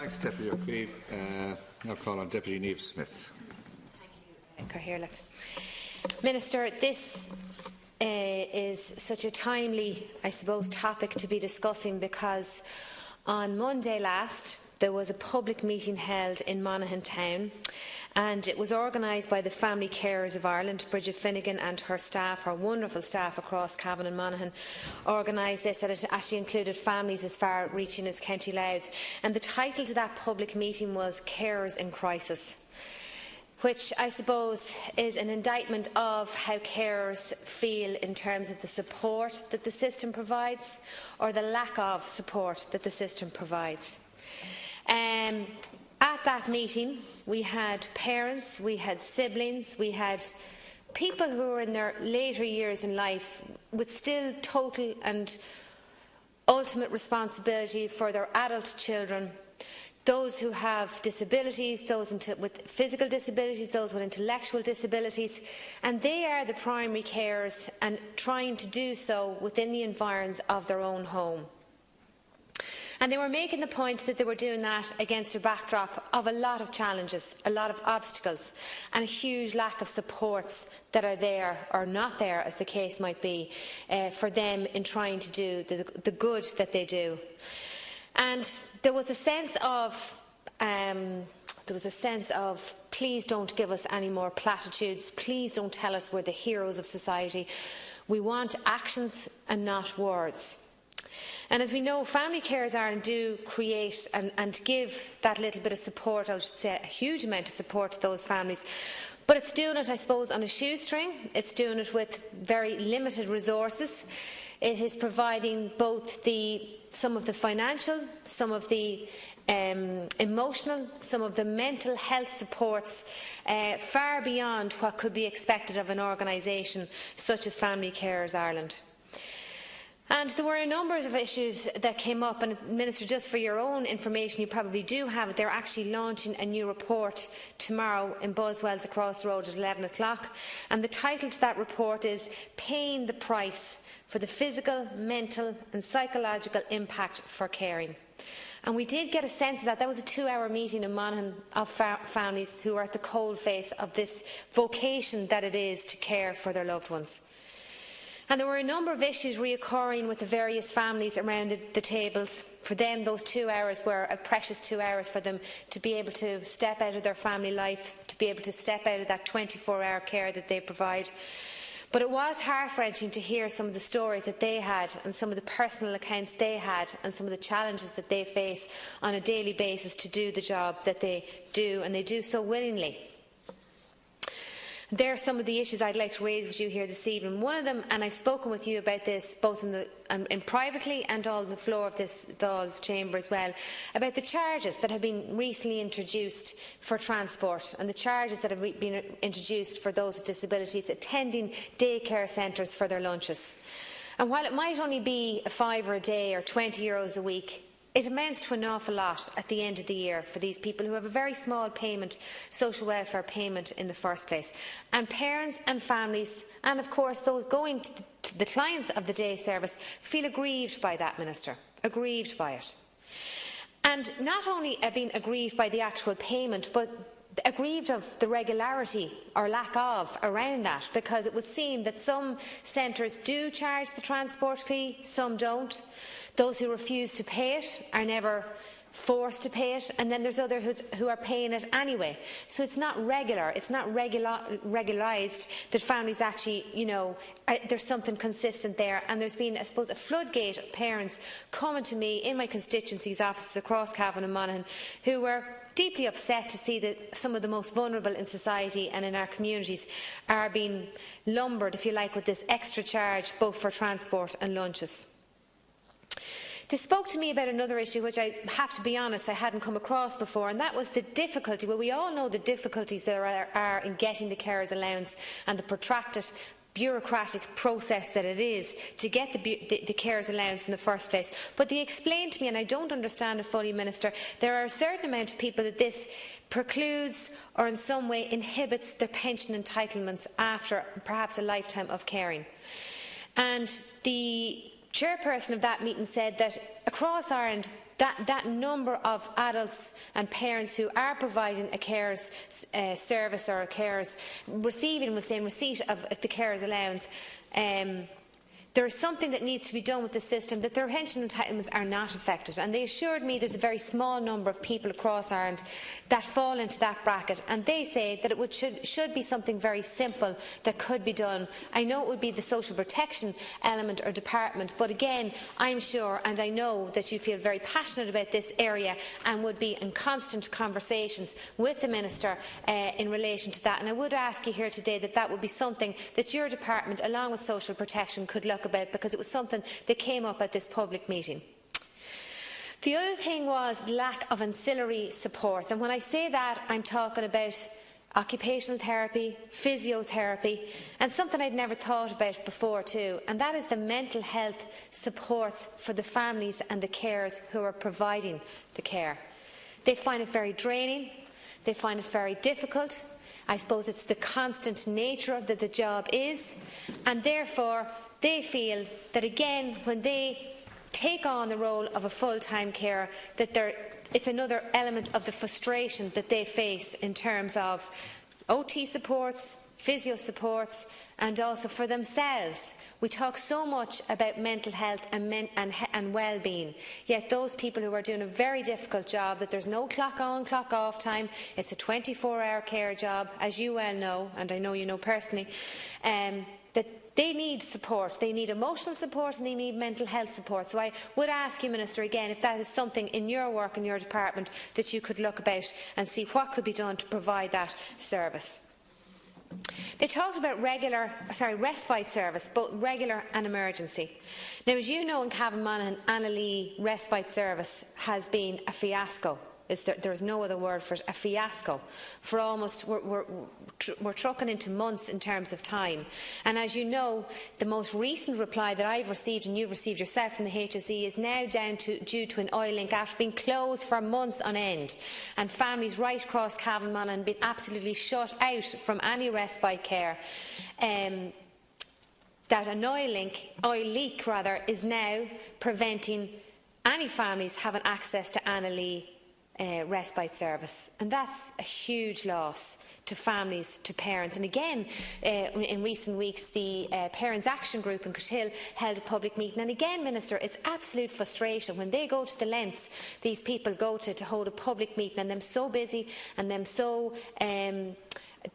Thanks, Deputy O'Keefe. Now call on Deputy Niamh Smith. Thank you, Cathaoirleach. Minister, this is such a timely, I suppose, topic to be discussing, because on Monday last there was a public meeting held in Monaghan town, and it was organised by the Family Carers of Ireland. Bridget Finnegan and her staff, her wonderful staff across Cavan and Monaghan, organised this, and it actually included families as far reaching as County Louth. And the title to that public meeting was Carers in Crisis, which I suppose is an indictment of how carers feel in terms of the support that the system provides, or the lack of support that the system provides. At that meeting, we had parents, we had siblings, we had people who were in their later years in life with still total and ultimate responsibility for their adult children, those who have disabilities, those with physical disabilities, those with intellectual disabilities, and they are the primary carers, and trying to do so within the environs of their own home. And they were making the point that they were doing that against a backdrop of a lot of challenges, a lot of obstacles, and a huge lack of supports that are there or not there, as the case might be, for them in trying to do the good that they do. And there was a sense of please don't give us any more platitudes, please don't tell us we're the heroes of society. We want actions and not words. And as we know, Family Carers Ireland do create and give that little bit of support, I should say a huge amount of support to those families. But it's doing it, I suppose, on a shoestring. It's doing it with very limited resources. It is providing both some of the financial, some of the emotional, some of the mental health supports far beyond what could be expected of an organisation such as Family Carers Ireland. And there were a number of issues that came up, and Minister, just for your own information, you probably do have it. They're actually launching a new report tomorrow in Boswells across the road at 11 o'clock, and the title to that report is Paying the Price for the Physical, Mental and Psychological Impact for Caring. And we did get a sense of that. That was a 2-hour meeting in Monaghan of families who are at the coalface of this vocation that it is to care for their loved ones. And there were a number of issues reoccurring with the various families around the tables. For them, those 2 hours were a precious 2 hours for them to be able to step out of their family life, to be able to step out of that 24-hour care that they provide. But it was heart-wrenching to hear some of the stories that they had, and some of the personal accounts they had, and some of the challenges that they face on a daily basis to do the job that they do, and they do so willingly. There are some of the issues I'd like to raise with you here this evening. One of them, and I've spoken with you about this both in privately and on the floor of this Dáil chamber as well, about the charges that have been recently introduced for transport, and the charges that have been introduced for those with disabilities attending daycare centres for their lunches. And while it might only be a £5 a day or €20 a week, it amounts to an awful lot at the end of the year for these people who have a very small payment, social welfare payment in the first place. And parents and families, and of course those going to the clients of the day service, feel aggrieved by that, Minister, aggrieved by it. And not only being aggrieved by the actual payment, but aggrieved of the regularity or lack of around that, because it would seem that some centres do charge the transport fee, some don't. Those who refuse to pay it are never forced to pay it, and then there's others who are paying it anyway. So it's not regular, it's not regularised that families actually, there's something consistent there. And there's been, I suppose, a floodgate of parents coming to me in my constituencies' offices across Cavan and Monaghan who were deeply upset to see that some of the most vulnerable in society and in our communities are being lumbered, if you like, with this extra charge both for transport and lunches. They spoke to me about another issue which I have to be honest I hadn't come across before, and that was the difficulty. Well, we all know the difficulties there are in getting the carers allowance and the protracted bureaucratic process that it is to get the carers allowance in the first place. But they explained to me, and I don't understand it fully, Minister, there are a certain amount of people that this precludes or in some way inhibits their pension entitlements after perhaps a lifetime of caring. And the chairperson of that meeting said that across Ireland that number of adults and parents who are providing a carers service or a carers receiving, within receipt of the carers allowance, there is something that needs to be done with the system, that their pension entitlements are not affected. And they assured me there's a very small number of people across Ireland that fall into that bracket. And they say that it should be something very simple that could be done. I know it would be the social protection element or department, but again, I'm sure and I know that you feel very passionate about this area and would be in constant conversations with the Minister in relation to that. And I would ask you here today that that would be something that your department, along with social protection, could look about, because it was something that came up at this public meeting. The other thing was lack of ancillary supports, and when I say that, I'm talking about occupational therapy, physiotherapy, and something I'd never thought about before too, and that is the mental health supports for the families and the carers who are providing the care. They find it very draining, they find it very difficult. I suppose it's the constant nature that the job is, and therefore they feel that, again, when they take on the role of a full-time carer, that it's another element of the frustration that they face in terms of OT supports, physio supports, and also for themselves. We talk so much about mental health and well-being, yet those people who are doing a very difficult job, that there's no clock on, clock off time, it's a 24-hour care job, as you well know, and I know you know personally, that they need support. They need emotional support and they need mental health support. So I would ask you, Minister, again, if that is something in your work in your department that you could look about and see what could be done to provide that service. They talked about respite service, both regular and emergency. Now, as you know, in Cavan Monaghan, Annalise respite service has been a fiasco. There is no other word for it, a fiasco. For almost, we're trucking into months in terms of time. And as you know, the most recent reply that I've received, and you've received yourself from the HSE, is now down due to an oil link after being closed for months on end. And families right across Cavan Monaghan have been absolutely shut out from any respite care. That an oil leak is now preventing any families having access to Annalise respite service, and that's a huge loss to families, to parents. And again, in recent weeks, the Parents Action Group in Cootehill held a public meeting, and again, Minister, it's absolute frustration when they go to the lengths these people go to hold a public meeting, and them so busy and them so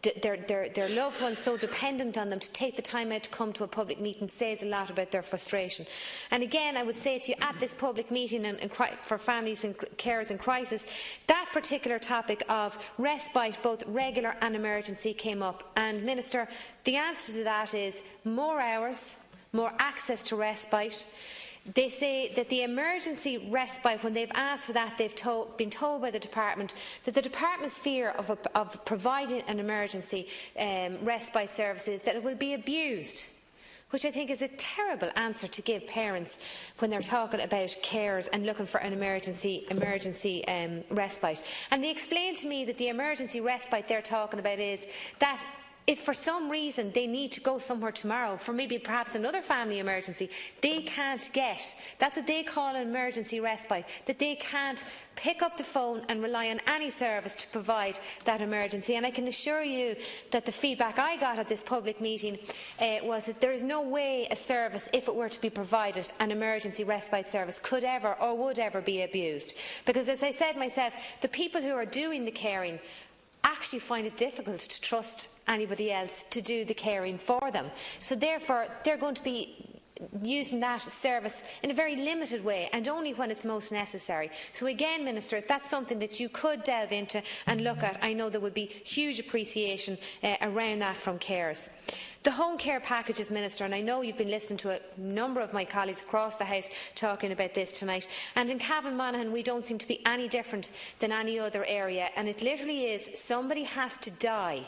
their loved ones so dependent on them to take the time out to come to a public meeting says a lot about their frustration. And again, I would say to you at this public meeting for families and carers in crisis, that particular topic of respite, both regular and emergency, came up. And Minister, the answer to that is more hours, more access to respite. They say that the emergency respite, when they've asked for that, they've been told by the department that the department's fear of providing an emergency respite service is that it will be abused, which I think is a terrible answer to give parents when they're talking about carers and looking for an emergency respite. And they explained to me that the emergency respite they're talking about is that if for some reason they need to go somewhere tomorrow for maybe perhaps another family emergency, they can't get, that's what they call an emergency respite, that they can't pick up the phone and rely on any service to provide that emergency. And I can assure you that the feedback I got at this public meeting was that there is no way a service, if it were to be provided, an emergency respite service, could ever or would ever be abused. Because as I said myself, the people who are doing the caring actually find it difficult to trust anybody else to do the caring for them. So therefore, they're going to be using that service in a very limited way and only when it's most necessary. So again, Minister, if that's something that you could delve into and look at, I know there would be huge appreciation around that from carers. The home care packages, Minister, and I know you've been listening to a number of my colleagues across the House talking about this tonight, and in Cavan Monaghan we don't seem to be any different than any other area, and it literally is somebody has to die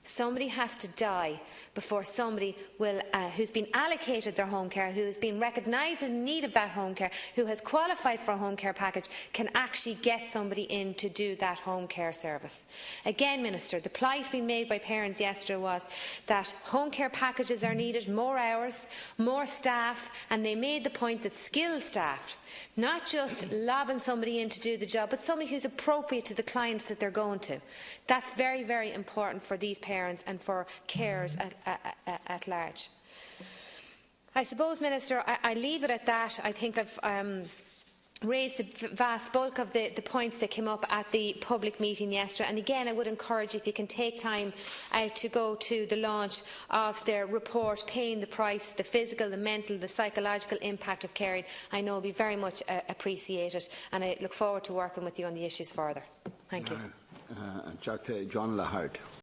Somebody has to die before somebody will, who's been allocated their home care, who has been recognised in need of that home care, who has qualified for a home care package, can actually get somebody in to do that home care service. Again, Minister, the plight being made by parents yesterday was that home care packages are needed, more hours, more staff, and they made the point that skilled staff, not just lobbing somebody in to do the job, but somebody who's appropriate to the clients that they're going to. That's very, very important for these parents and for carers at large. I suppose, Minister, I leave it at that. I think I've raised the vast bulk of the points that came up at the public meeting yesterday. And again, I would encourage you, if you can take time out to go to the launch of their report, Paying the Price, the physical, the mental, the psychological impact of caring. I know it will be very much appreciated, and I look forward to working with you on the issues further. Thank you. John Lahart.